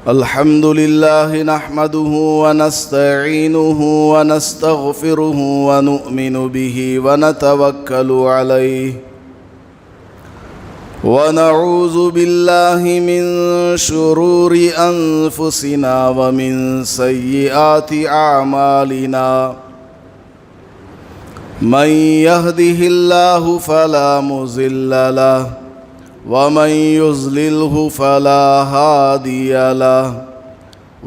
الحمد لله نحمده ونستعينه ونستغفره ونؤمن به ونتوكل عليه ونعوذ بالله من شرور أنفسنا ومن سيئات أعمالنا من يهده الله فلا مضل له ومن يضلله فلا هادي له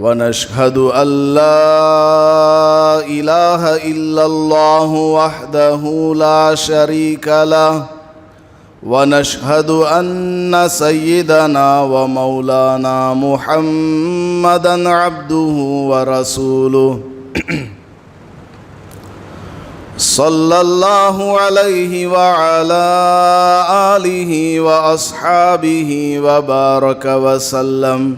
ونشهد أن لا إله إلا الله وحده لا شريك له ونشهد أن سيدنا ومولانا محمدًا عبده ورسوله صلى الله عليه وعلى آله وأصحابه وبارك وسلم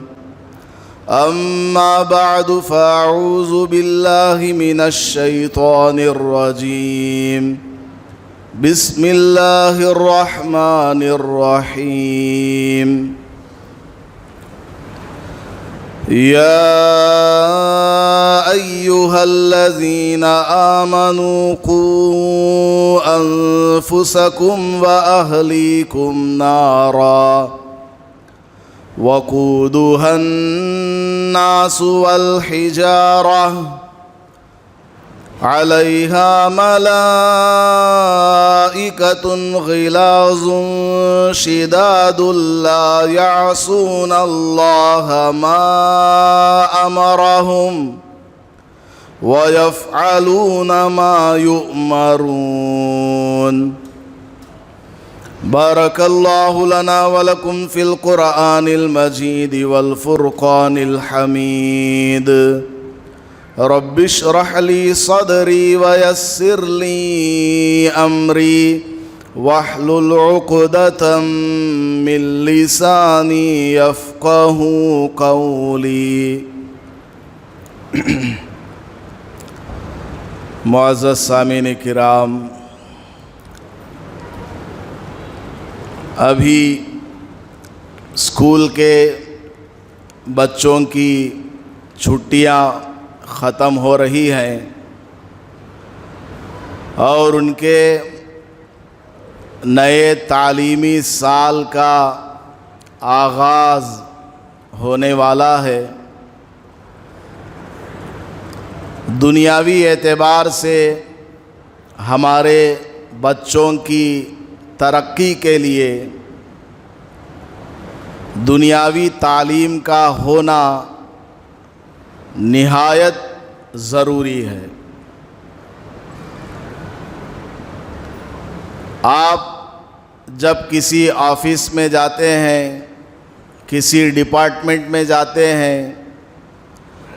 أما بعد فأعوذ بالله من الشيطان الرجيم بسم الله الرحمن الرحيم يا أيها الذين آمنوا قوا أنفسكم وأهليكم نارا وقودها الناس والحجارة عليها ملائكة غلاظ شداد لا يعصون الله ما أمرهم ويفعلون ما يؤمرون. بارك الله لنا ولكم في القرآن المجيد والفرقان الحميد. رب اشرح لي صدري ويسر لي أمري واحلل عقدة من لساني يفقه قولي. معزز سامعین کرام، ابھی اسکول کے بچوں کی چھٹیاں ختم ہو رہی ہیں اور ان کے نئے تعلیمی سال کا آغاز ہونے والا ہے۔ دنیاوی اعتبار سے ہمارے بچوں کی ترقی کے لیے دنیاوی تعلیم کا ہونا نہایت ضروری ہے۔ آپ جب کسی آفس میں جاتے ہیں، کسی ڈپارٹمنٹ میں جاتے ہیں،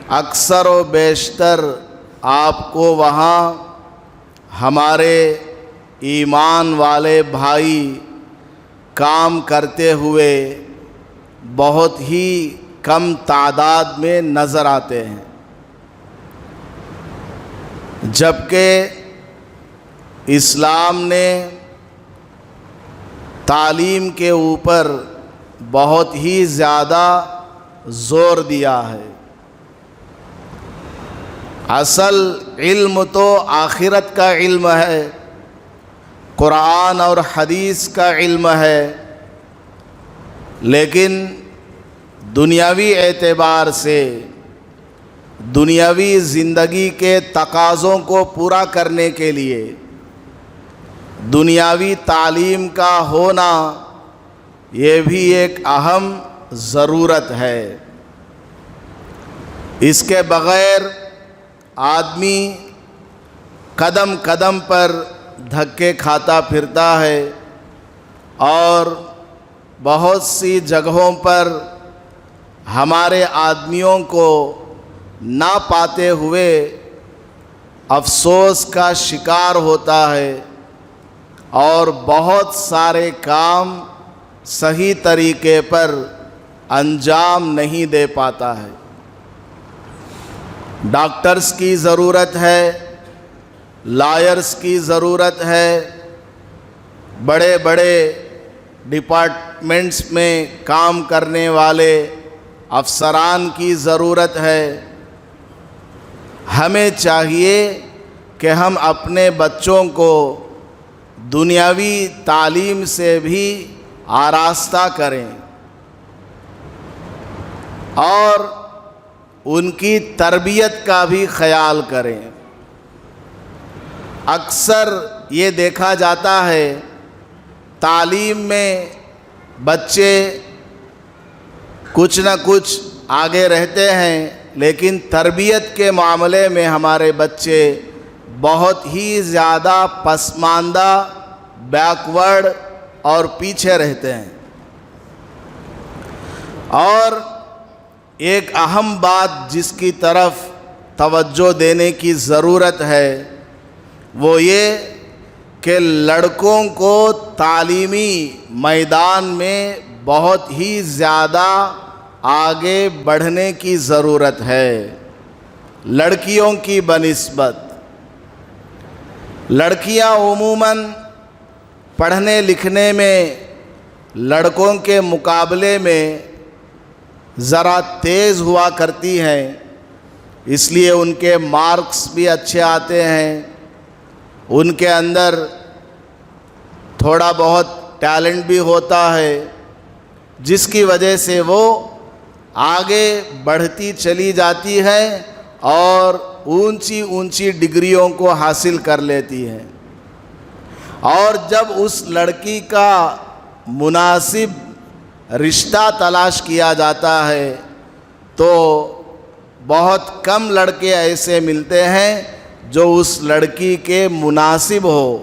اکثر و بیشتر آپ کو وہاں ہمارے ایمان والے بھائی کام کرتے ہوئے بہت ہی کم تعداد میں نظر آتے ہیں، جبکہ اسلام نے تعلیم کے اوپر بہت ہی زیادہ زور دیا ہے۔ اصل علم تو آخرت کا علم ہے، قرآن اور حدیث کا علم ہے، لیکن دنیاوی اعتبار سے دنیاوی زندگی کے تقاضوں کو پورا کرنے کے لیے دنیاوی تعلیم کا ہونا یہ بھی ایک اہم ضرورت ہے۔ اس کے بغیر آدمی قدم قدم پر دھکے کھاتا پھرتا ہے اور بہت سی جگہوں پر ہمارے آدمیوں کو نہ پاتے ہوئے افسوس کا شکار ہوتا ہے اور بہت سارے کام صحیح طریقے پر انجام نہیں دے پاتا ہے۔ ڈاکٹرز کی ضرورت ہے، لائرز کی ضرورت ہے، بڑے بڑے ڈپارٹمنٹس میں کام کرنے والے افسران کی ضرورت ہے۔ ہمیں چاہیے کہ ہم اپنے بچوں کو دنیاوی تعلیم سے بھی آراستہ کریں اور ان کی تربیت کا بھی خیال کریں۔ اکثر یہ دیکھا جاتا ہے تعلیم میں بچے کچھ نہ کچھ آگے رہتے ہیں، لیکن تربیت کے معاملے میں ہمارے بچے بہت ہی زیادہ پسماندہ، بیکورڈ اور پیچھے رہتے ہیں۔ اور ایک اہم بات جس کی طرف توجہ دینے کی ضرورت ہے وہ یہ کہ لڑکوں کو تعلیمی میدان میں بہت ہی زیادہ آگے بڑھنے کی ضرورت ہے لڑکیوں کی بنسبت۔ لڑکیاں عموماً پڑھنے لکھنے میں لڑکوں کے مقابلے میں ذرا تیز ہوا کرتی ہیں، اس لیے ان کے مارکس بھی اچھے آتے ہیں، ان کے اندر تھوڑا بہت ٹیلنٹ بھی ہوتا ہے، جس کی وجہ سے وہ آگے بڑھتی چلی جاتی ہے اور اونچی اونچی ڈگریوں کو حاصل کر لیتی ہے۔ اور جب اس لڑکی کا مناسب رشتہ تلاش کیا جاتا ہے تو بہت کم لڑکے ایسے ملتے ہیں جو اس لڑکی کے مناسب ہو۔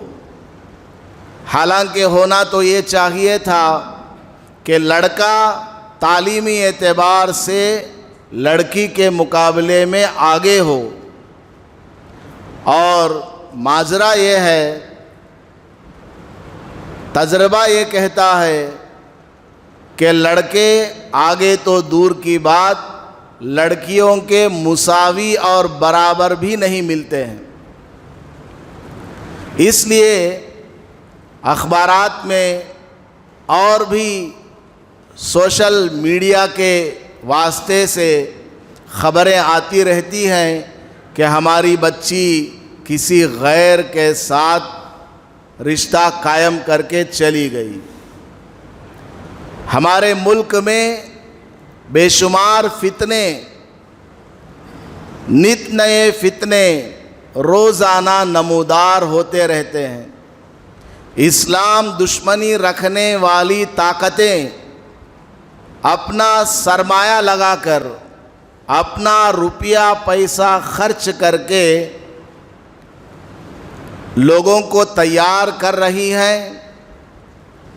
حالانکہ ہونا تو یہ چاہیے تھا کہ لڑکا تعلیمی اعتبار سے لڑکی کے مقابلے میں آگے ہو، اور ماجرا یہ ہے، تجربہ یہ کہتا ہے کہ لڑکے آگے تو دور کی بات لڑکیوں کے مساوی اور برابر بھی نہیں ملتے ہیں۔ اس لیے اخبارات میں اور بھی سوشل میڈیا کے واسطے سے خبریں آتی رہتی ہیں کہ ہماری بچی کسی غیر کے ساتھ رشتہ قائم کر کے چلی گئی۔ ہمارے ملک میں بے شمار فتنے، نت نئے فتنے روزانہ نمودار ہوتے رہتے ہیں۔ اسلام دشمنی رکھنے والی طاقتیں اپنا سرمایہ لگا کر، اپنا روپیہ پیسہ خرچ کر کے لوگوں کو تیار کر رہی ہیں،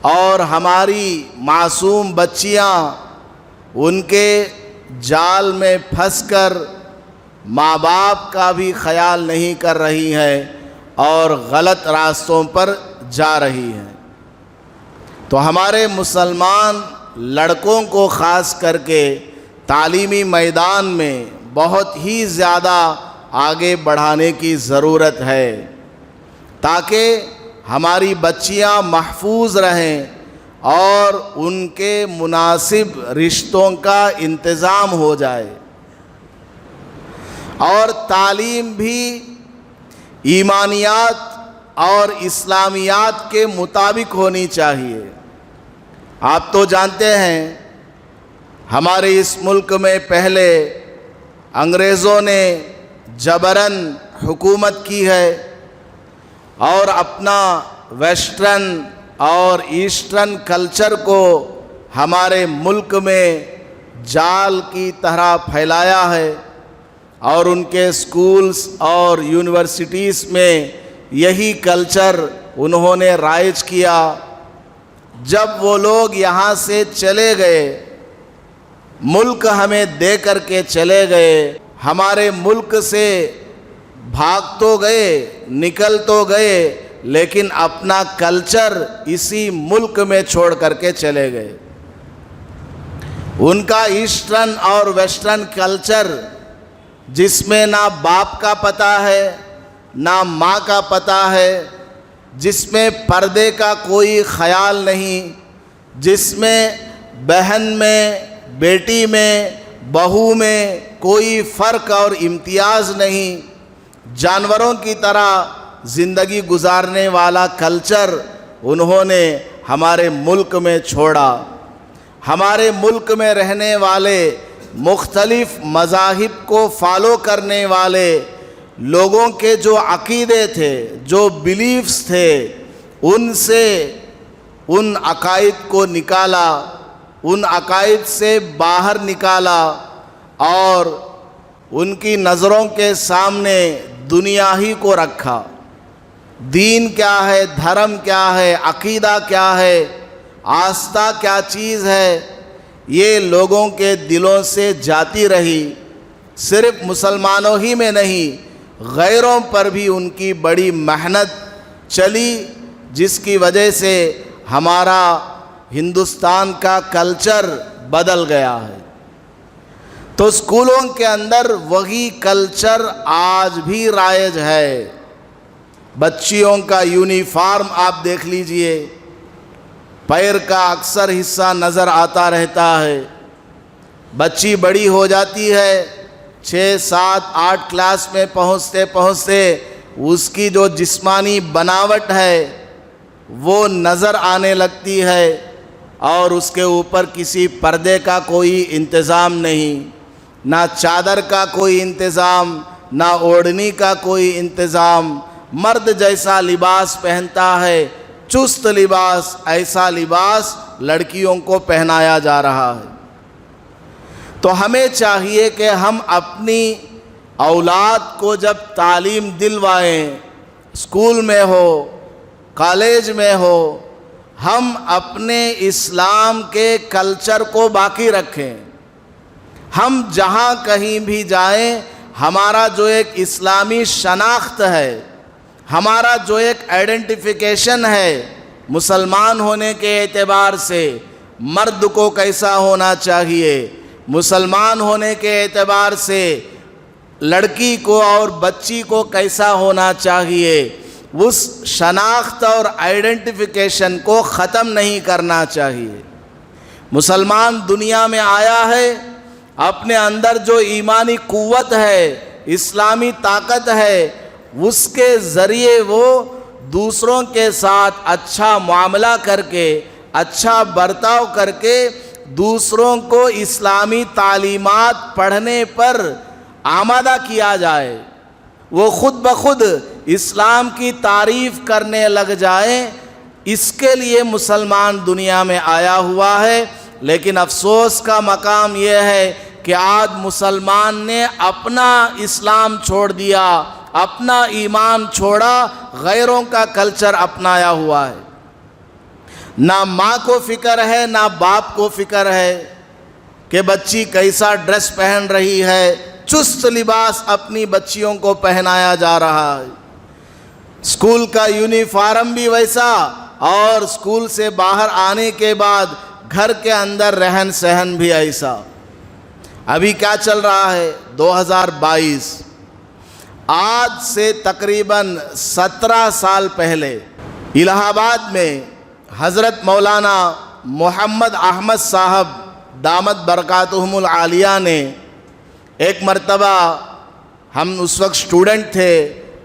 اور ہماری معصوم بچیاں ان کے جال میں پھنس کر ماں باپ کا بھی خیال نہیں کر رہی ہیں اور غلط راستوں پر جا رہی ہیں۔ تو ہمارے مسلمان لڑکوں کو خاص کر کے تعلیمی میدان میں بہت ہی زیادہ آگے بڑھانے کی ضرورت ہے تاکہ ہماری بچیاں محفوظ رہیں اور ان کے مناسب رشتوں کا انتظام ہو جائے۔ اور تعلیم بھی ایمانیات اور اسلامیات کے مطابق ہونی چاہیے۔ آپ تو جانتے ہیں ہمارے اس ملک میں پہلے انگریزوں نے جبراً حکومت کی ہے اور اپنا ویسٹرن اور ایسٹرن کلچر کو ہمارے ملک میں جال کی طرح پھیلایا ہے، اور ان کے اسکولز اور یونیورسٹیز میں یہی کلچر انہوں نے رائج کیا۔ جب وہ لوگ یہاں سے چلے گئے، ملک ہمیں دے کر کے چلے گئے، ہمارے ملک سے بھاگ تو گئے، نکل تو گئے، لیکن اپنا کلچر اسی ملک میں چھوڑ کر کے چلے گئے۔ ان کا ایسٹرن اور ویسٹرن کلچر جس میں نہ باپ کا پتہ ہے نہ ماں کا پتہ ہے، جس میں پردے کا کوئی خیال نہیں، جس میں بہن میں بیٹی میں بہو میں کوئی فرق اور امتیاز نہیں، جانوروں کی طرح زندگی گزارنے والا کلچر انہوں نے ہمارے ملک میں چھوڑا۔ ہمارے ملک میں رہنے والے مختلف مذاہب کو فالو کرنے والے لوگوں کے جو عقیدے تھے، جو بیلیفز تھے، ان سے ان عقائد کو نکالا، ان عقائد سے باہر نکالا اور ان کی نظروں کے سامنے دنیا ہی کو رکھا۔ دین کیا ہے، دھرم کیا ہے، عقیدہ کیا ہے، آستھا کیا چیز ہے، یہ لوگوں کے دلوں سے جاتی رہی۔ صرف مسلمانوں ہی میں نہیں، غیروں پر بھی ان کی بڑی محنت چلی، جس کی وجہ سے ہمارا ہندوستان کا کلچر بدل گیا ہے۔ تو اسکولوں کے اندر وہی کلچر آج بھی رائج ہے۔ بچیوں کا یونیفارم آپ دیکھ لیجئے، پیر کا اکثر حصہ نظر آتا رہتا ہے۔ بچی بڑی ہو جاتی ہے، 6، 7، 8 کلاس میں پہنچتے پہنچتے اس کی جو جسمانی بناوٹ ہے وہ نظر آنے لگتی ہے، اور اس کے اوپر کسی پردے کا کوئی انتظام نہیں، نہ چادر کا کوئی انتظام، نہ اوڑھنی کا کوئی انتظام۔ مرد جیسا لباس پہنتا ہے، چست لباس، ایسا لباس لڑکیوں کو پہنایا جا رہا ہے۔ تو ہمیں چاہیے کہ ہم اپنی اولاد کو جب تعلیم دلوائیں، اسکول میں ہو، کالج میں ہو، ہم اپنے اسلام کے کلچر کو باقی رکھیں۔ ہم جہاں کہیں بھی جائیں، ہمارا جو ایک اسلامی شناخت ہے، ہمارا جو ایک آئیڈینٹیفیکیشن ہے مسلمان ہونے کے اعتبار سے، مرد کو کیسا ہونا چاہیے، مسلمان ہونے کے اعتبار سے لڑکی کو اور بچی کو کیسا ہونا چاہیے، اس شناخت اور آئیڈینٹیفیکیشن کو ختم نہیں کرنا چاہیے۔ مسلمان دنیا میں آیا ہے، اپنے اندر جو ایمانی قوت ہے، اسلامی طاقت ہے، اس کے ذریعے وہ دوسروں کے ساتھ اچھا معاملہ کر کے، اچھا برتاؤ کر کے دوسروں کو اسلامی تعلیمات پڑھنے پر آمادہ کیا جائے، وہ خود بخود اسلام کی تعریف کرنے لگ جائیں۔ اس کے لیے مسلمان دنیا میں آیا ہوا ہے۔ لیکن افسوس کا مقام یہ ہے کہ آج مسلمان نے اپنا اسلام چھوڑ دیا، اپنا ایمان چھوڑا، غیروں کا کلچر اپنایا ہوا ہے۔ نہ ماں کو فکر ہے، نہ باپ کو فکر ہے کہ بچی کیسا ڈریس پہن رہی ہے، چست لباس اپنی بچیوں کو پہنایا جا رہا ہے۔ اسکول کا یونیفارم بھی ویسا، اور اسکول سے باہر آنے کے بعد گھر کے اندر رہن سہن بھی ایسا۔ ابھی کیا چل رہا ہے؟ 2022، آج سے تقریباً 17 سال پہلے الہ آباد میں حضرت مولانا محمد احمد صاحب دامت برکاتہم العالیہ نے ایک مرتبہ، ہم اس وقت اسٹوڈنٹ تھے،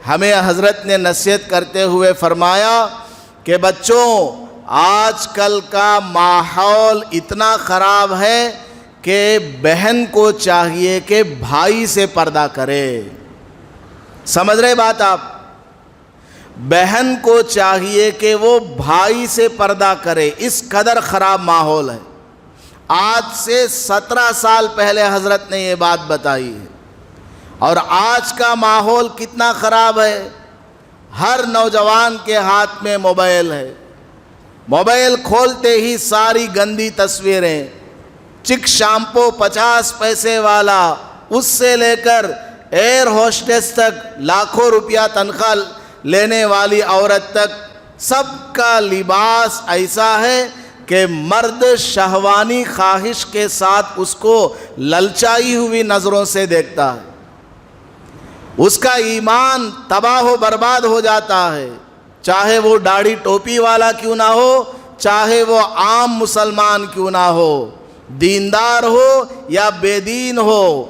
ہمیں حضرت نے نصیحت کرتے ہوئے فرمایا کہ بچوں، آج کل کا ماحول اتنا خراب ہے کہ بہن کو چاہیے کہ بھائی سے پردہ کرے۔ سمجھ رہے بات آپ؟ بہن کو چاہیے کہ وہ بھائی سے پردہ کرے، اس قدر خراب ماحول ہے۔ آج سے 17 سال پہلے حضرت نے یہ بات بتائی ہے، اور آج کا ماحول کتنا خراب ہے۔ ہر نوجوان کے ہاتھ میں موبائل ہے، موبائل کھولتے ہی ساری گندی تصویریں، چک شامپو 50 پیسے والا، اس سے لے کر ایئر ہوسٹس تک، لاکھوں روپیہ تنخواہ لینے والی عورت تک، سب کا لباس ایسا ہے کہ مرد شہوانی خواہش کے ساتھ اس کو للچائی ہوئی نظروں سے دیکھتا ہے، اس کا ایمان تباہ و برباد ہو جاتا ہے، چاہے وہ داڑھی ٹوپی والا کیوں نہ ہو، چاہے وہ عام مسلمان کیوں نہ ہو۔ دیندار ہو یا بے دین ہو،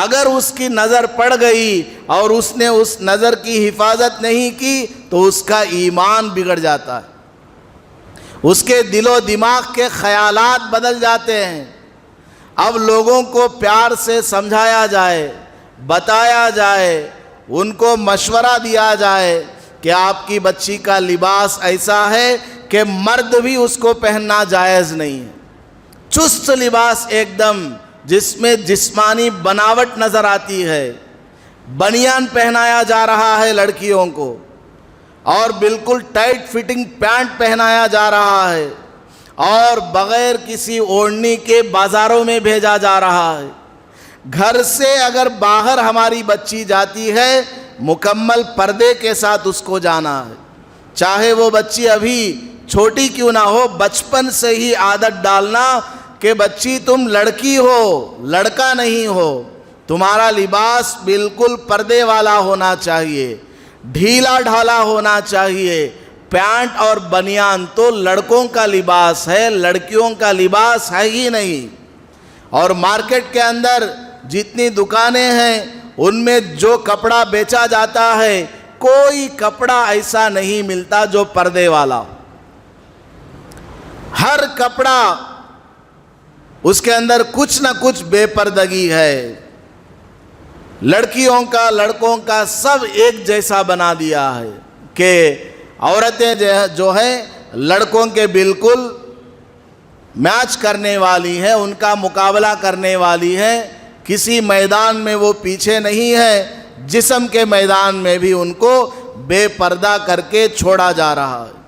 اگر اس کی نظر پڑ گئی اور اس نے اس نظر کی حفاظت نہیں کی تو اس کا ایمان بگڑ جاتا ہے، اس کے دل و دماغ کے خیالات بدل جاتے ہیں۔ اب لوگوں کو پیار سے سمجھایا جائے، بتایا جائے، ان کو مشورہ دیا جائے کہ آپ کی بچی کا لباس ایسا ہے کہ مرد بھی اس کو پہننا جائز نہیں ہے، چست لباس ایک دم جس میں جسمانی بناوٹ نظر آتی ہے، بنیان پہنایا جا رہا ہے لڑکیوں کو، اور بالکل ٹائٹ فٹنگ پینٹ پہنایا جا رہا ہے، اور بغیر کسی اوڑھنی کے بازاروں میں بھیجا جا رہا ہے۔ گھر سے اگر باہر ہماری بچی جاتی ہے مکمل پردے کے ساتھ اس کو جانا ہے، چاہے وہ بچی ابھی چھوٹی کیوں نہ ہو، بچپن سے ہی عادت ڈالنا کہ بچی تم لڑکی ہو، لڑکا نہیں ہو، تمہارا لباس بالکل پردے والا ہونا چاہیے، ڈھیلا ڈھالا ہونا چاہیے۔ پینٹ اور بنیان تو لڑکوں کا لباس ہے، لڑکیوں کا لباس ہے ہی نہیں۔ اور مارکیٹ کے اندر جتنی دکانیں ہیں ان میں جو کپڑا بیچا جاتا ہے کوئی کپڑا ایسا نہیں ملتا جو پردے والا، ہر کپڑا اس کے اندر کچھ نہ کچھ بے پردگی ہے۔ لڑکیوں کا لڑکوں کا سب ایک جیسا بنا دیا ہے کہ عورتیں جو ہیں لڑکوں کے بالکل میچ کرنے والی ہیں، ان کا مقابلہ کرنے والی ہیں، کسی میدان میں وہ پیچھے نہیں ہے، جسم کے میدان میں بھی ان کو بے پردہ کر کے چھوڑا جا رہا ہے۔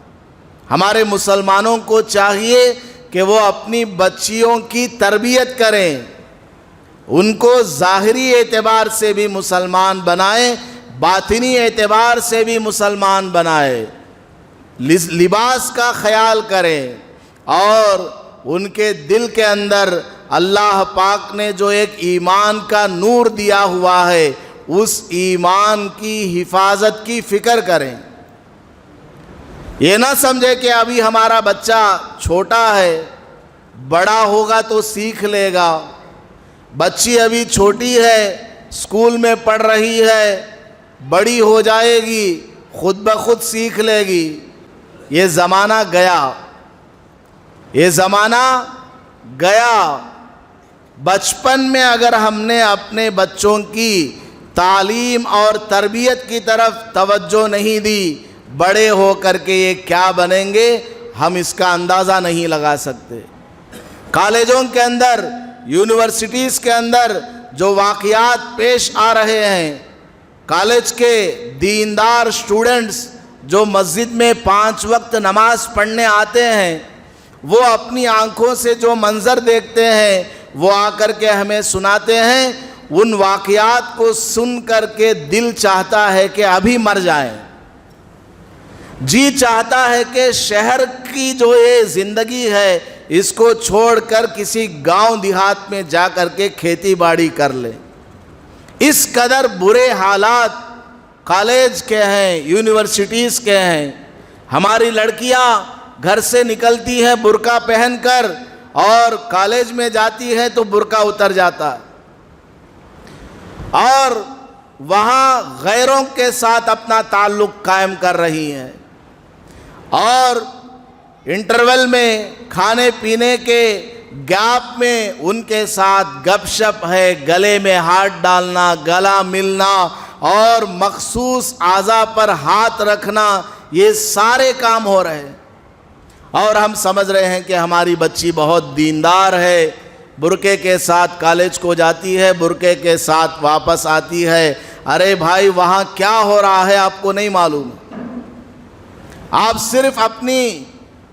ہمارے مسلمانوں کو چاہیے کہ وہ اپنی بچیوں کی تربیت کریں، ان کو ظاہری اعتبار سے بھی مسلمان بنائیں، باطنی اعتبار سے بھی مسلمان بنائیں، لباس کا خیال کریں، اور ان کے دل کے اندر اللہ پاک نے جو ایک ایمان کا نور دیا ہوا ہے اس ایمان کی حفاظت کی فکر کریں۔ یہ نہ سمجھے کہ ابھی ہمارا بچہ چھوٹا ہے، بڑا ہوگا تو سیکھ لے گا، بچی ابھی چھوٹی ہے، اسکول میں پڑھ رہی ہے، بڑی ہو جائے گی خود بخود سیکھ لے گی۔ یہ زمانہ گیا، یہ زمانہ گیا۔ بچپن میں اگر ہم نے اپنے بچوں کی تعلیم اور تربیت کی طرف توجہ نہیں دی، بڑے ہو کر کے یہ کیا بنیں گے ہم اس کا اندازہ نہیں لگا سکتے۔ کالجوں کے اندر، یونیورسٹیز کے اندر جو واقعات پیش آ رہے ہیں، کالج کے دیندار اسٹوڈنٹس جو مسجد میں 5 وقت نماز پڑھنے آتے ہیں، وہ اپنی آنکھوں سے جو منظر دیکھتے ہیں وہ آ کر کے ہمیں سناتے ہیں، ان واقعات کو سن کر کے دل چاہتا ہے کہ ابھی مر جائیں، جی چاہتا ہے کہ شہر کی جو یہ زندگی ہے اس کو چھوڑ کر کسی گاؤں دیہات میں جا کر کے کھیتی باڑی کر لیں۔ اس قدر برے حالات کالج کے ہیں، یونیورسٹیز کے ہیں۔ ہماری لڑکیاں گھر سے نکلتی ہیں برقع پہن کر اور کالج میں جاتی ہے تو برقع اتر جاتا ہے، اور وہاں غیروں کے ساتھ اپنا تعلق قائم کر رہی ہیں، اور انٹرول میں کھانے پینے کے گیپ میں ان کے ساتھ گپ شپ ہے، گلے میں ہاتھ ڈالنا، گلا ملنا اور مخصوص اعضاء پر ہاتھ رکھنا، یہ سارے کام ہو رہے ہیں، اور ہم سمجھ رہے ہیں کہ ہماری بچی بہت دیندار ہے، برقعے کے ساتھ کالج کو جاتی ہے، برقعے کے ساتھ واپس آتی ہے۔ ارے بھائی وہاں کیا ہو رہا ہے آپ کو نہیں معلوم، آپ صرف اپنی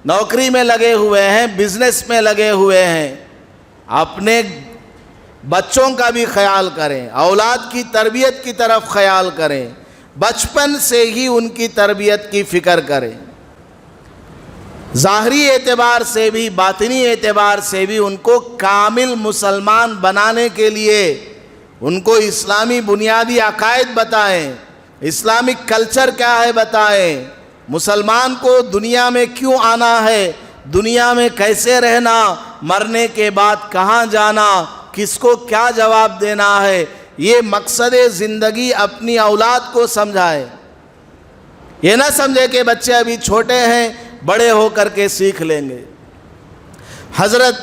نوکری میں لگے ہوئے ہیں، بزنس میں لگے ہوئے ہیں۔ اپنے بچوں کا بھی خیال کریں، اولاد کی تربیت کی طرف خیال کریں، بچپن سے ہی ان کی تربیت کی فکر کریں، ظاہری اعتبار سے بھی باطنی اعتبار سے بھی ان کو کامل مسلمان بنانے کے لیے ان کو اسلامی بنیادی عقائد بتائیں، اسلامک کلچر کیا ہے بتائیں، مسلمان کو دنیا میں کیوں آنا ہے، دنیا میں کیسے رہنا، مرنے کے بعد کہاں جانا، کس کو کیا جواب دینا ہے، یہ مقصد زندگی اپنی اولاد کو سمجھائے۔ یہ نہ سمجھے کہ بچے ابھی چھوٹے ہیں، بڑے ہو کر کے سیکھ لیں گے۔ حضرت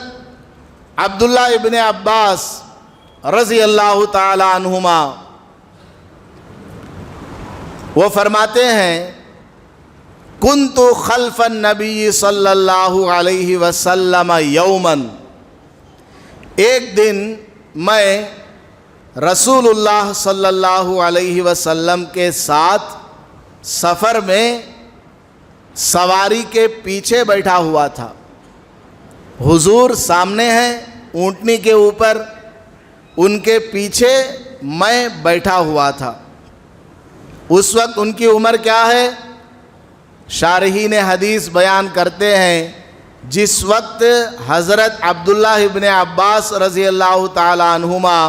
عبداللہ ابن عباس رضی اللہ تعالی عنہما وہ فرماتے ہیں، کنت خلف النبی صلی اللہ علیہ وسلم یوماً، ایک دن میں رسول اللہ صلی اللہ علیہ وسلم کے ساتھ سفر میں سواری کے پیچھے بیٹھا ہوا تھا۔ حضور سامنے ہیں اونٹنی کے اوپر، ان کے پیچھے میں بیٹھا ہوا تھا۔ اس وقت ان کی عمر کیا ہے؟ شارحین حدیث بیان کرتے ہیں جس وقت حضرت عبداللہ ابن عباس رضی اللہ تعالی عنہما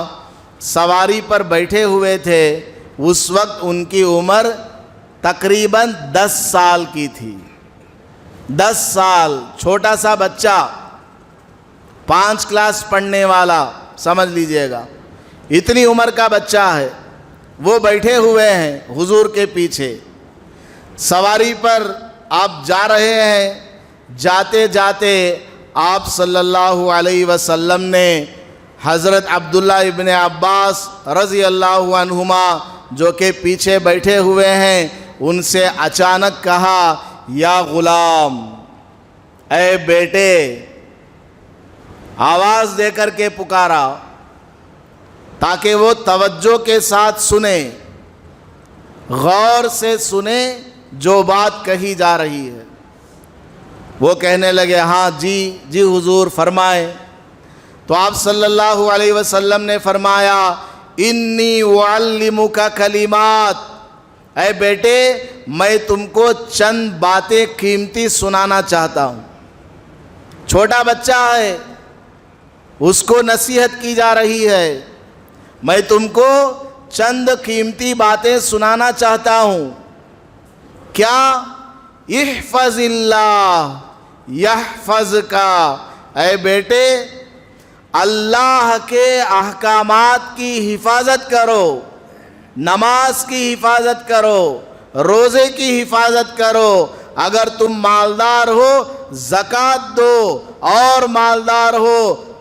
سواری پر بیٹھے ہوئے تھے، اس وقت ان کی عمر تقریباً 10 سال کی تھی۔ 10 سال، چھوٹا سا بچہ، 5 کلاس پڑھنے والا، سمجھ لیجئے گا اتنی عمر کا بچہ ہے، وہ بیٹھے ہوئے ہیں حضور کے پیچھے۔ سواری پر آپ جا رہے ہیں، جاتے جاتے آپ صلی اللہ علیہ وسلم نے حضرت عبداللہ ابن عباس رضی اللہ عنہما جو کہ پیچھے بیٹھے ہوئے ہیں ان سے اچانک کہا، یا غلام، اے بیٹے، آواز دے کر کے پکارا تاکہ وہ توجہ کے ساتھ سنیں، غور سے سنیں جو بات کہی جا رہی ہے۔ وہ کہنے لگے، ہاں جی حضور فرمائے۔ تو آپ صلی اللہ علیہ وسلم نے فرمایا، انی اعلمک کلمات، اے بیٹے میں تم کو چند باتیں قیمتی سنانا چاہتا ہوں۔ چھوٹا بچہ ہے، اس کو نصیحت کی جا رہی ہے، میں تم کو چند قیمتی باتیں سنانا چاہتا ہوں۔ کیا؟ احفظ اللہ یحفظک، اے بیٹے اللہ کے احکامات کی حفاظت کرو، نماز کی حفاظت کرو، روزے کی حفاظت کرو، اگر تم مالدار ہو زکوٰۃ دو، اور مالدار ہو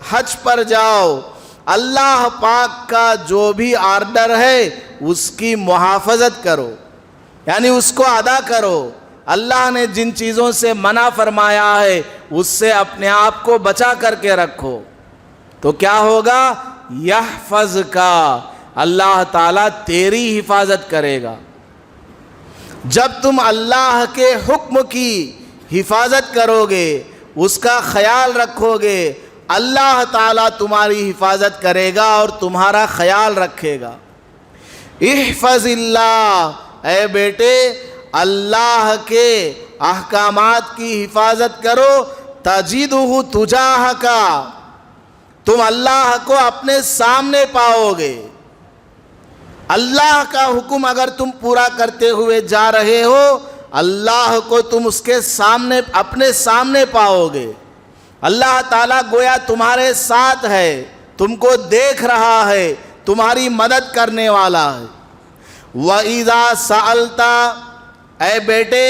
حج پر جاؤ، اللہ پاک کا جو بھی آرڈر ہے اس کی محافظت کرو، یعنی اس کو ادا کرو۔ اللہ نے جن چیزوں سے منع فرمایا ہے اس سے اپنے آپ کو بچا کر کے رکھو، تو کیا ہوگا؟ یحفظک، اللہ تعالیٰ تیری حفاظت کرے گا۔ جب تم اللہ کے حکم کی حفاظت کرو گے، اس کا خیال رکھو گے، اللہ تعالیٰ تمہاری حفاظت کرے گا اور تمہارا خیال رکھے گا۔ احفظ اللہ، اے بیٹے اللہ کے احکامات کی حفاظت کرو، تجدہ تجاہک، تم اللہ کو اپنے سامنے پاؤ گے۔ اللہ کا حکم اگر تم پورا کرتے ہوئے جا رہے ہو، اللہ کو تم اس کے سامنے، اپنے سامنے پاؤ گے۔ اللہ تعالیٰ گویا تمہارے ساتھ ہے، تم کو دیکھ رہا ہے، تمہاری مدد کرنے والا ہے۔ وَإِذَا سَأَلْتَ، اے بیٹے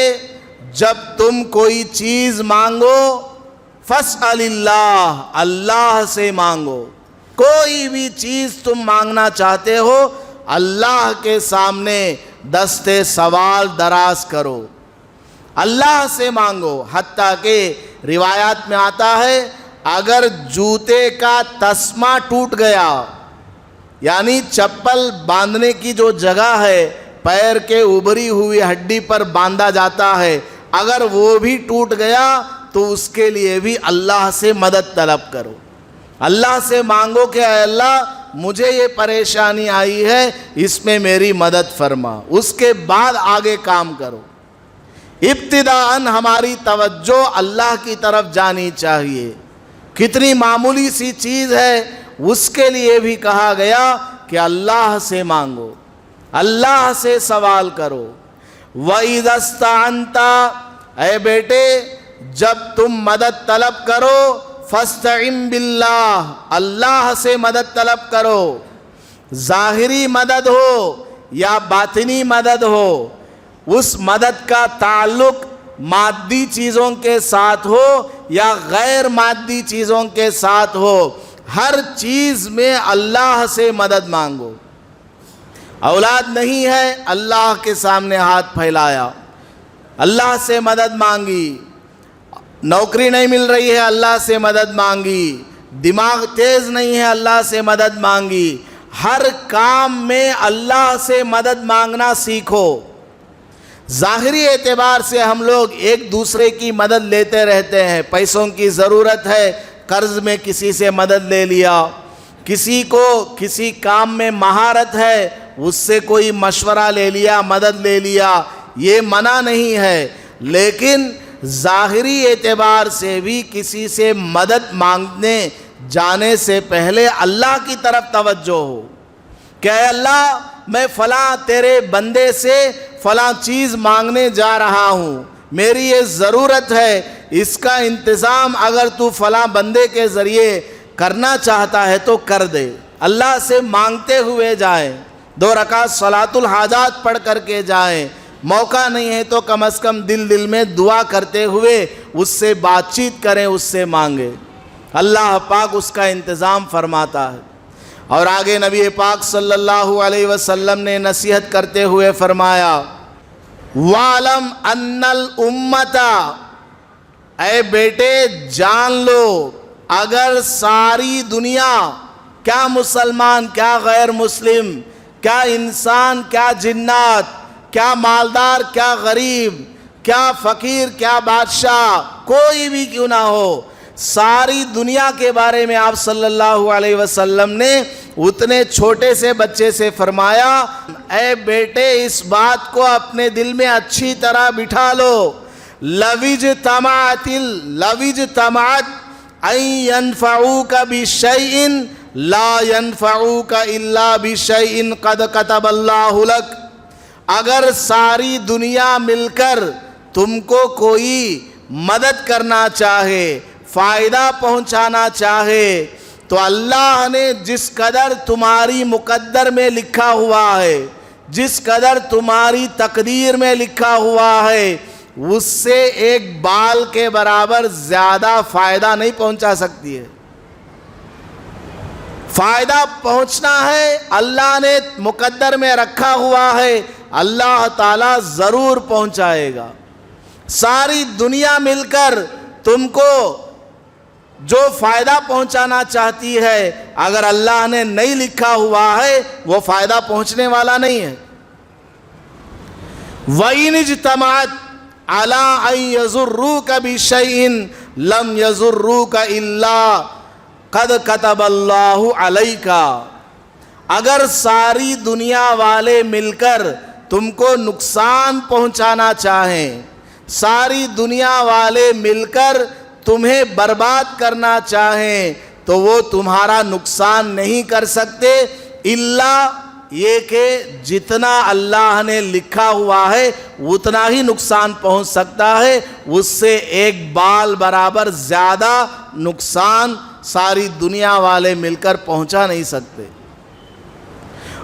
جب تم کوئی چیز مانگو، فَاسْأَلِ اللَّهِ، اللہ سے مانگو۔ کوئی بھی چیز تم مانگنا چاہتے ہو، اللہ کے سامنے دستے سوال دراز کرو، اللہ سے مانگو۔ حتیٰ کہ روایات میں آتا ہے اگر جوتے کا تسمہ ٹوٹ گیا، یعنی چپل باندھنے کی جو جگہ ہے، پیر کے ابری ہوئی ہڈی پر باندھا جاتا ہے، اگر وہ بھی ٹوٹ گیا تو اس کے لیے بھی اللہ سے مدد طلب کرو، اللہ سے مانگو کہ اے اللہ مجھے یہ پریشانی آئی ہے، اس میں میری مدد فرما، اس کے بعد آگے کام کرو۔ ابتداءً ہماری توجہ اللہ کی طرف جانی چاہیے۔ کتنی معمولی سی چیز ہے، اس کے لیے بھی کہا گیا کہ اللہ سے مانگو، اللہ سے سوال کرو۔ وَإِذَا اسْتَعَنْتَ، اے بیٹے جب تم مدد طلب کرو فاستعن باللہ، اللہ سے مدد طلب کرو، ظاہری مدد ہو یا باطنی مدد ہو، اس مدد کا تعلق مادی چیزوں کے ساتھ ہو یا غیر مادی چیزوں کے ساتھ ہو، ہر چیز میں اللہ سے مدد مانگو۔ اولاد نہیں ہے، اللہ کے سامنے ہاتھ پھیلایا، اللہ سے مدد مانگی۔ نوکری نہیں مل رہی ہے، اللہ سے مدد مانگی۔ دماغ تیز نہیں ہے، اللہ سے مدد مانگی۔ ہر کام میں اللہ سے مدد مانگنا سیکھو۔ ظاہری اعتبار سے ہم لوگ ایک دوسرے کی مدد لیتے رہتے ہیں، پیسوں کی ضرورت ہے، قرض میں کسی سے مدد لے لیا، کسی کو کسی کام میں مہارت ہے، اس سے کوئی مشورہ لے لیا، مدد لے لیا، یہ منع نہیں ہے، لیکن ظاہری اعتبار سے بھی کسی سے مدد مانگنے جانے سے پہلے اللہ کی طرف توجہ ہو کہ اے اللہ میں فلاں تیرے بندے سے فلاں چیز مانگنے جا رہا ہوں، میری یہ ضرورت ہے، اس کا انتظام اگر تو فلاں بندے کے ذریعے کرنا چاہتا ہے تو کر دے۔ اللہ سے مانگتے ہوئے جائیں، 2 رکعت صلاۃ الحاجات پڑھ کر کے جائیں، موقع نہیں ہے تو کم از کم دل میں دعا کرتے ہوئے اس سے بات چیت کریں، اس سے مانگیں، اللہ پاک اس کا انتظام فرماتا ہے۔ اور آگے نبی پاک صلی اللہ علیہ وسلم نے نصیحت کرتے ہوئے فرمایا وَعْلَمْ أَنَّ الْأُمَّةَ، اے بیٹے جان لو اگر ساری دنیا، کیا مسلمان کیا غیر مسلم، کیا انسان کیا جنات، کیا مالدار کیا غریب، کیا فقیر کیا بادشاہ، کوئی بھی کیوں نہ ہو، ساری دنیا کے بارے میں آپ صلی اللہ علیہ وسلم نے اتنے چھوٹے سے بچے سے فرمایا اے بیٹے اس بات کو اپنے دل میں اچھی طرح بٹھا لو، لَوِجْتَمَعَتْ أَن يَنْفَعُوكَ بِشَيْءٍ لَا يَنْفَعُوكَ إِلَّا بِشَيْءٍ قَدْ كَتَبَ اللَّهُ لَكَ، اگر ساری دنیا مل کر تم کو کوئی مدد کرنا چاہے، فائدہ پہنچانا چاہے، تو اللہ نے جس قدر تمہاری مقدر میں لکھا ہوا ہے، جس قدر تمہاری تقدیر میں لکھا ہوا ہے، اس سے ایک بال کے برابر زیادہ فائدہ نہیں پہنچا سکتی ہے۔ فائدہ پہنچنا ہے، اللہ نے مقدر میں رکھا ہوا ہے، اللہ تعالیٰ ضرور پہنچائے گا۔ ساری دنیا مل کر تم کو جو فائدہ پہنچانا چاہتی ہے، اگر اللہ نے نہیں لکھا ہوا ہے وہ فائدہ پہنچنے والا نہیں ہے۔ وَإِنِ اجْتَمَعَتْ عَلَىٰ أَن يَضُرُّوكَ بِشَيْءٍ لَمْ يَضُرُّوكَ إِلَّا قَدْ كَتَبَ اللَّهُ عَلَيْكَ، اگر ساری دنیا والے مل کر تم کو نقصان پہنچانا چاہیں، ساری دنیا والے مل کر تمہیں برباد کرنا چاہیں، تو وہ تمہارا نقصان نہیں کر سکتے الا یہ کہ جتنا اللہ نے لکھا ہوا ہے اتنا ہی نقصان پہنچ سکتا ہے، اس سے ایک بال برابر زیادہ نقصان ساری دنیا والے مل کر پہنچا نہیں سکتے۔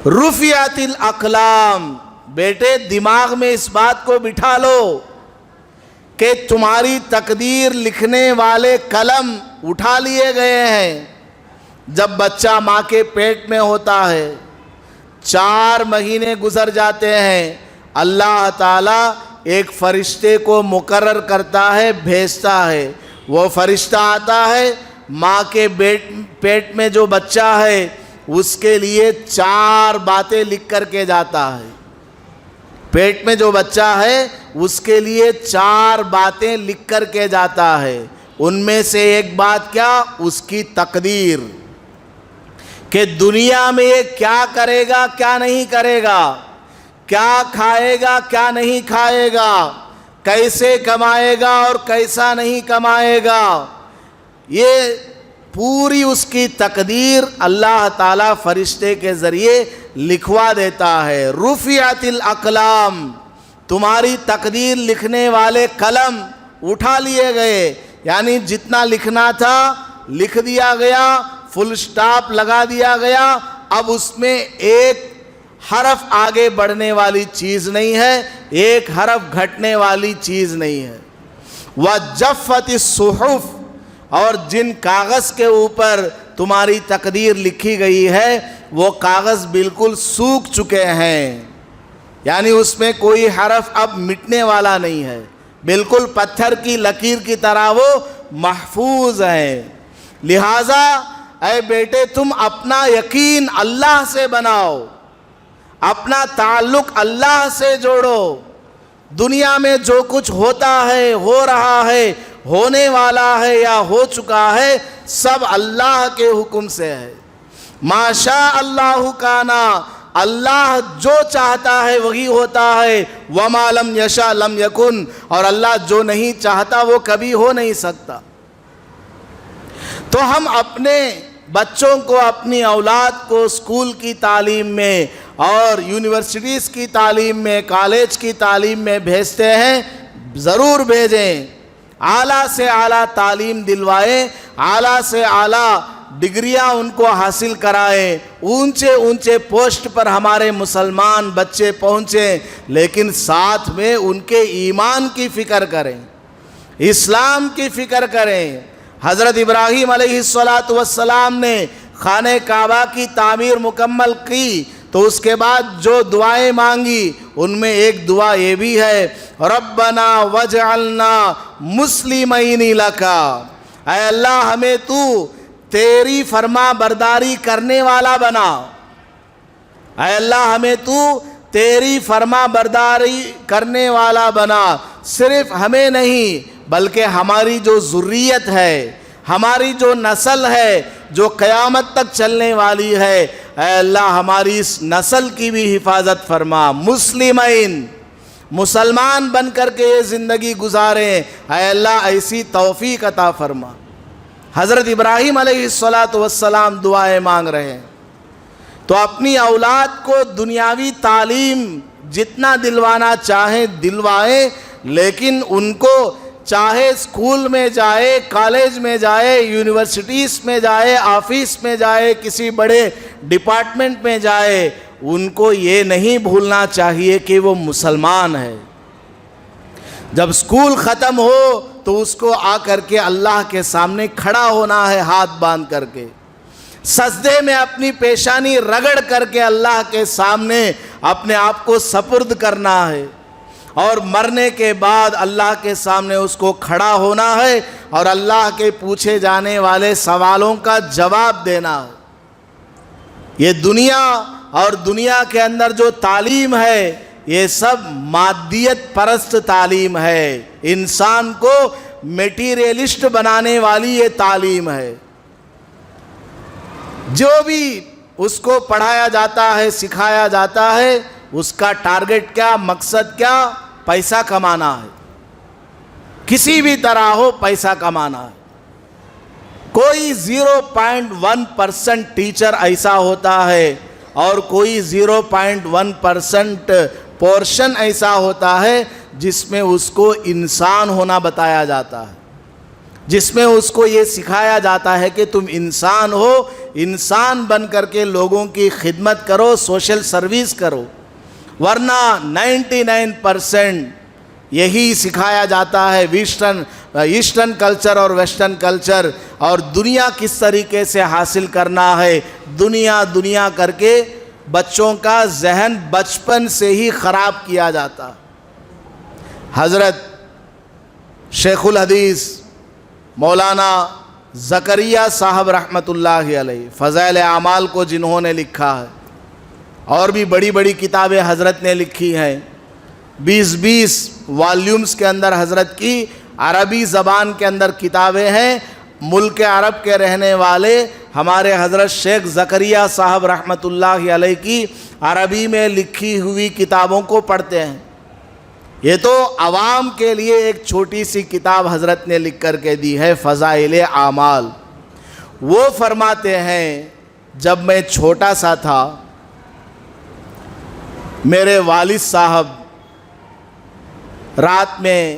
رفعت الاقلام، بیٹے دماغ میں اس بات کو بٹھا لو کہ تمہاری تقدیر لکھنے والے قلم اٹھا لیے گئے ہیں۔ جب بچہ ماں کے پیٹ میں ہوتا ہے، 4 مہینے گزر جاتے ہیں، اللہ تعالیٰ ایک فرشتے کو مقرر کرتا ہے، بھیجتا ہے، وہ فرشتہ آتا ہے، ماں کے پیٹ میں جو بچہ ہے اس کے لیے 4 باتیں لکھ کر کے جاتا ہے۔ پیٹ میں جو بچہ ہے اس کے لیے 4 باتیں لکھ کر کے جاتا ہے، ان میں سے ایک بات کیا؟ اس کی تقدیر، کہ دنیا میں یہ کیا کرے گا کیا نہیں کرے گا، کیا کھائے گا کیا نہیں کھائے گا، کیسے کمائے گا اور کیسا نہیں کمائے گا، یہ پوری اس کی تقدیر اللہ تعالیٰ فرشتے کے ذریعے لکھوا دیتا ہے۔ رفعت الاقلام، تمہاری تقدیر لکھنے والے قلم اٹھا لیے گئے، یعنی جتنا لکھنا تھا لکھ دیا گیا، فل سٹاپ لگا دیا گیا، اب اس میں ایک حرف آگے بڑھنے والی چیز نہیں ہے، ایک حرف گھٹنے والی چیز نہیں ہے۔ وَجَفَّتِ الصُّحُفُ، اور جن کاغذ کے اوپر تمہاری تقدیر لکھی گئی ہے وہ کاغذ بالکل سوکھ چکے ہیں، یعنی اس میں کوئی حرف اب مٹنے والا نہیں ہے، بالکل پتھر کی لکیر کی طرح وہ محفوظ ہیں۔ لہٰذا اے بیٹے تم اپنا یقین اللہ سے بناؤ، اپنا تعلق اللہ سے جوڑو۔ دنیا میں جو کچھ ہوتا ہے، ہو رہا ہے، ہونے والا ہے یا ہو چکا ہے، سب اللہ کے حکم سے ہے۔ ما شاء اللہ کانا، اللہ جو چاہتا ہے وہی ہوتا ہے، وما لم یشاء لم یکن، اور اللہ جو نہیں چاہتا وہ کبھی ہو نہیں سکتا۔ تو ہم اپنے بچوں کو، اپنی اولاد کو اسکول کی تعلیم میں اور یونیورسٹیز کی تعلیم میں، کالج کی تعلیم میں بھیجتے ہیں، ضرور بھیجیں، اعلیٰ سے اعلیٰ تعلیم دلوائیں، اعلیٰ سے اعلیٰ ڈگریاں ان کو حاصل کرائیں، اونچے اونچے پوسٹ پر ہمارے مسلمان بچے پہنچیں، لیکن ساتھ میں ان کے ایمان کی فکر کریں، اسلام کی فکر کریں۔ حضرت ابراہیم علیہ السلام نے خانہ کعبہ کی تعمیر مکمل کی تو اس کے بعد جو دعائیں مانگی ان میں ایک دعا یہ بھی ہے، ربنا وجعلنا مسلمین لک، اے اللہ ہمیں تو تیری فرما برداری کرنے والا بنا، اے اللہ ہمیں تو تیری فرما برداری کرنے والا بنا، صرف ہمیں نہیں بلکہ ہماری جو ذریت ہے، ہماری جو نسل ہے جو قیامت تک چلنے والی ہے، اے اللہ ہماری اس نسل کی بھی حفاظت فرما، مسلمین، مسلمان بن کر کے یہ زندگی گزاریں، اے اللہ ایسی توفیق عطا فرما۔ حضرت ابراہیم علیہ السلام دعائیں مانگ رہے ہیں، تو اپنی اولاد کو دنیاوی تعلیم جتنا دلوانا چاہیں دلوائیں، لیکن ان کو چاہے اسکول میں جائے، کالج میں جائے، یونیورسٹیز میں جائے، آفس میں جائے، کسی بڑے ڈپارٹمنٹ میں جائے، ان کو یہ نہیں بھولنا چاہیے کہ وہ مسلمان ہے۔ جب اسکول ختم ہو تو اس کو آ کر کے اللہ کے سامنے کھڑا ہونا ہے، ہاتھ باندھ کر کے سجدے میں اپنی پیشانی رگڑ کر کے اللہ کے سامنے اپنے آپ کو سپرد کرنا ہے، اور مرنے کے بعد اللہ کے سامنے اس کو کھڑا ہونا ہے اور اللہ کے پوچھے جانے والے سوالوں کا جواب دینا ہے۔ یہ دنیا اور دنیا کے اندر جو تعلیم ہے یہ سب مادیت پرست تعلیم ہے، انسان کو میٹیریلسٹ بنانے والی یہ تعلیم ہے۔ جو بھی اس کو پڑھایا جاتا ہے، سکھایا جاتا ہے، اس کا ٹارگٹ کیا، مقصد کیا، پیسہ کمانا ہے، کسی بھی طرح ہو پیسہ کمانا ہے۔ کوئی 0.1% ٹیچر ایسا ہوتا ہے اور کوئی 0.1% پورشن ایسا ہوتا ہے جس میں اس کو انسان ہونا بتایا جاتا ہے، جس میں اس کو یہ سکھایا جاتا ہے کہ تم انسان ہو، انسان بن کر کے لوگوں کی خدمت کرو، سوشل سروس کرو، ورنہ 99% یہی سکھایا جاتا ہے ایسٹرن کلچر اور ویسٹرن کلچر، اور دنیا کس طریقے سے حاصل کرنا ہے، دنیا کر کے بچوں کا ذہن بچپن سے ہی خراب کیا جاتا۔ حضرت شیخ الحدیث مولانا زکریا صاحب رحمۃ اللہ علیہ فضائل اعمال کو جنہوں نے لکھا ہے، اور بھی بڑی بڑی کتابیں حضرت نے لکھی ہیں، 20 والیومز کے اندر حضرت کی عربی زبان کے اندر کتابیں ہیں۔ ملک عرب کے رہنے والے ہمارے حضرت شیخ زکریا صاحب رحمۃ اللہ علیہ کی عربی میں لکھی ہوئی کتابوں کو پڑھتے ہیں۔ یہ تو عوام کے لیے ایک چھوٹی سی کتاب حضرت نے لکھ کر کے دی ہے، فضائل اعمال۔ وہ فرماتے ہیں جب میں چھوٹا سا تھا میرے والد صاحب رات میں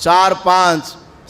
4-5,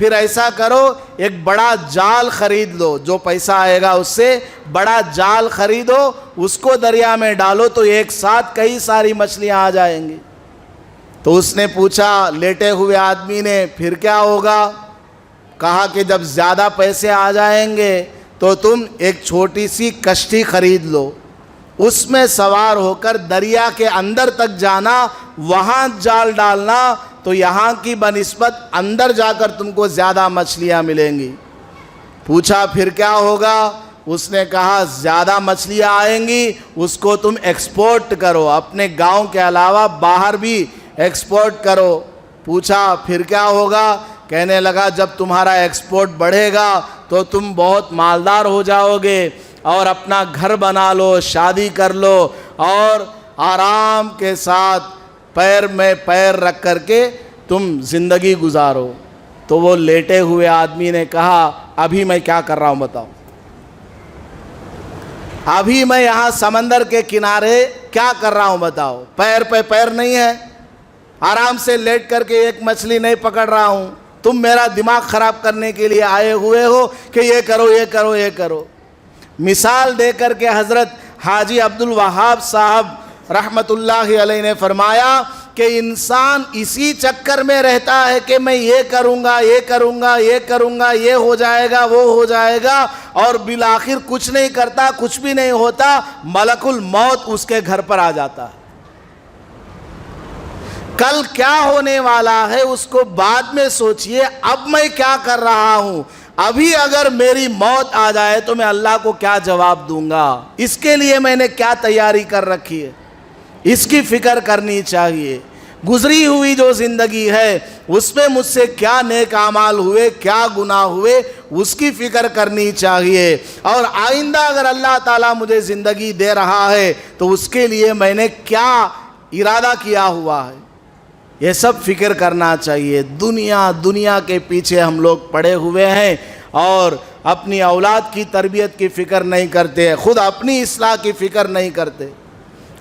پھر ایسا کرو ایک بڑا جال خرید لو، جو پیسہ آئے گا اس سے بڑا جال خریدو، اس کو دریا میں ڈالو تو ایک ساتھ کئی ساری مچھلیاں آ جائیں گی۔ تو اس نے پوچھا لیٹے ہوئے آدمی نے پھر کیا ہوگا؟ کہا کہ جب زیادہ پیسے آ جائیں گے تو تم ایک چھوٹی سی کشتی خرید لو، اس میں سوار ہو کر دریا کے اندر تک جانا، وہاں جال ڈالنا تو یہاں کی بنسبت اندر جا کر تم کو زیادہ مچھلیاں ملیں گی۔ پوچھا پھر کیا ہوگا؟ اس نے کہا زیادہ مچھلیاں آئیں گی، اس کو تم ایکسپورٹ کرو، اپنے گاؤں کے علاوہ باہر بھی ایکسپورٹ کرو۔ پوچھا پھر کیا ہوگا؟ کہنے لگا جب تمہارا ایکسپورٹ بڑھے گا تو تم بہت مالدار ہو جاؤ گے اور اپنا گھر بنا لو، شادی کر لو اور آرام کے ساتھ پیر میں پیر رکھ کر کے تم زندگی گزارو۔ تو وہ لیٹے ہوئے آدمی نے کہا ابھی میں کیا کر رہا ہوں بتاؤ؟ ابھی میں یہاں سمندر کے کنارے کیا کر رہا ہوں بتاؤ؟ پیر پہ پیر نہیں ہے، آرام سے لیٹ کر کے ایک مچھلی نہیں پکڑ رہا ہوں، تم میرا دماغ خراب کرنے کے لیے آئے ہوئے ہو کہ یہ کرو یہ کرو یہ کرو۔ مثال دے کر کے حضرت حاجی عبدالوہاب صاحب رحمت اللہ علیہ نے فرمایا کہ انسان اسی چکر میں رہتا ہے کہ میں یہ کروں گا یہ کروں گا یہ کروں گا، یہ ہو جائے گا وہ ہو جائے گا، اور بالآخر کچھ نہیں کرتا، کچھ بھی نہیں ہوتا، ملک الموت اس کے گھر پر آ جاتا ہے۔ کل کیا ہونے والا ہے اس کو بعد میں سوچئے، اب میں کیا کر رہا ہوں؟ ابھی اگر میری موت آ جائے تو میں اللہ کو کیا جواب دوں گا؟ اس کے لیے میں نے کیا تیاری کر رکھی ہے، اس کی فکر کرنی چاہیے۔ گزری ہوئی جو زندگی ہے اس میں مجھ سے کیا نیک اعمال ہوئے، کیا گناہ ہوئے، اس کی فکر کرنی چاہیے، اور آئندہ اگر اللہ تعالیٰ مجھے زندگی دے رہا ہے تو اس کے لیے میں نے کیا ارادہ کیا ہوا ہے، یہ سب فکر کرنا چاہیے۔ دنیا کے پیچھے ہم لوگ پڑے ہوئے ہیں اور اپنی اولاد کی تربیت کی فکر نہیں کرتے، خود اپنی اصلاح کی فکر نہیں کرتے۔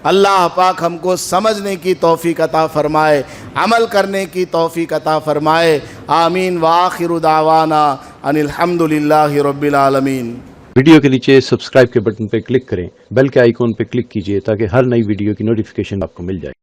اللہ پاک ہم کو سمجھنے کی توفیق عطا فرمائے، عمل کرنے کی توفیق عطا فرمائے۔ آمین وآخر دعوانا ان الحمدللہ رب العالمین۔ ویڈیو کے نیچے سبسکرائب کے بٹن پہ کلک کریں، بیل کے آئیکن پہ کلک کیجئے تاکہ ہر نئی ویڈیو کی نوٹیفیکیشن آپ کو مل جائے۔